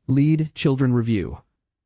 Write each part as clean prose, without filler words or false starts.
Lead Children Review.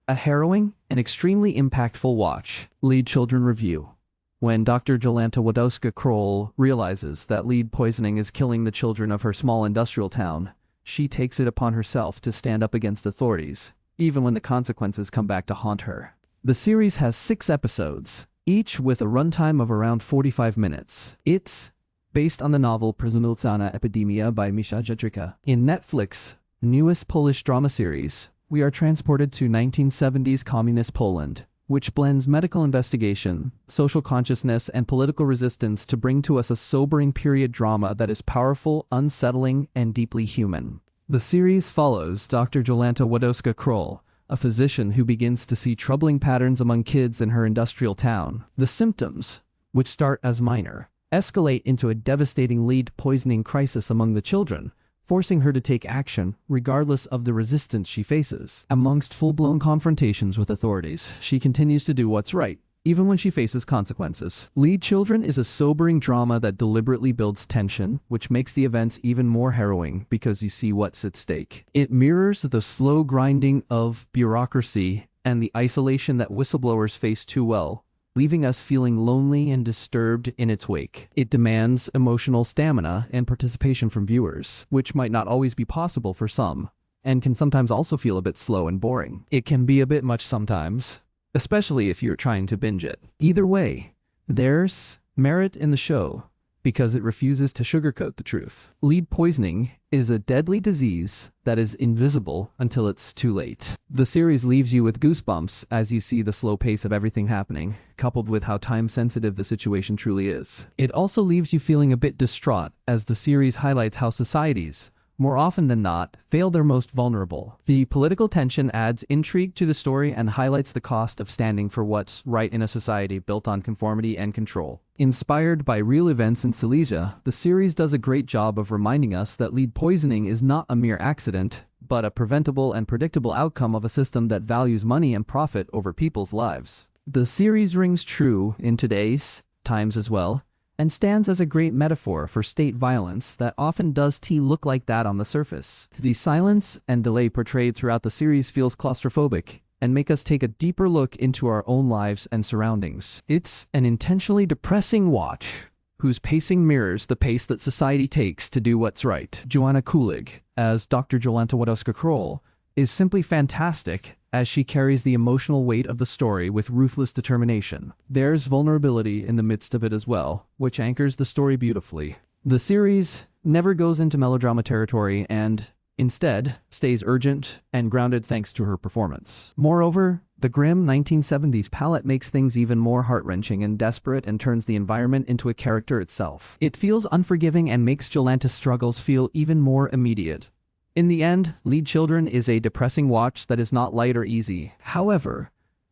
A harrowing and extremely impactful watch. Lead Children Review. When Dr. Jolanta Wadowska-Kroll realizes that lead poisoning is killing the children of her small industrial town, she takes it upon herself to stand up against authorities, even when the consequences come back to haunt her. The series has 6 episodes, each with a runtime of around 45 minutes. It's based on the novel Przemilczana Epidemia by Misza Jedrzejka. In Netflix's newest Polish drama series, we are transported to 1970s communist Poland, which blends medical investigation, social consciousness, and political resistance to bring to us a sobering period drama that is powerful, unsettling, and deeply human. The series follows Dr. Jolanta Wadowska-Kroll, a physician who begins to see troubling patterns among kids in her industrial town. The symptoms, which start as minor, escalate into a devastating lead poisoning crisis among the children, forcing her to take action regardless of the resistance she faces. Amongst full-blown confrontations with authorities, she continues to do what's right, even when she faces consequences. Lead Children is a sobering drama that deliberately builds tension, which makes the events even more harrowing because you see what's at stake. It mirrors the slow grinding of bureaucracy and the isolation that whistleblowers face too well, leaving us feeling lonely and disturbed in its wake. It demands emotional stamina and participation from viewers, which might not always be possible for some, and can sometimes also feel a bit slow and boring. It can be a bit much sometimes, especially if you're trying to binge it. Either way, there's merit in the show, because it refuses to sugarcoat the truth. Lead poisoning is a deadly disease that is invisible until it's too late. The series leaves you with goosebumps as you see the slow pace of everything happening, coupled with how time-sensitive the situation truly is. It also leaves you feeling a bit distraught as the series highlights how societies, more often than not, fail their most vulnerable. The political tension adds intrigue to the story and highlights the cost of standing for what's right in a society built on conformity and control. Inspired by real events in Silesia, the series does a great job of reminding us that lead poisoning is not a mere accident, but a preventable and predictable outcome of a system that values money and profit over people's lives. The series rings true in today's times as well, and stands as a great metaphor for state violence that often does look like that on the surface. The silence and delay portrayed throughout the series feels claustrophobic and make us take a deeper look into our own lives and surroundings. It's an intentionally depressing watch whose pacing mirrors the pace that society takes to do what's right. Joanna Kulig, as Dr. Jolanta Wadowska-Kroll, is simply fantastic as she carries the emotional weight of the story with ruthless determination. There's vulnerability in the midst of it as well, which anchors the story beautifully. The series never goes into melodrama territory and, instead, stays urgent and grounded thanks to her performance. Moreover, the grim 1970s palette makes things even more heart-wrenching and desperate and turns the environment into a character itself. It feels unforgiving and makes Jolanta's struggles feel even more immediate. In the end, Lead Children is a depressing watch that is not light or easy. However,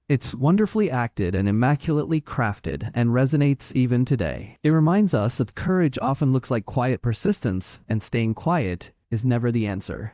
it's wonderfully acted and immaculately crafted and resonates even today. It reminds us that courage often looks like quiet persistence, and staying quiet is never the answer.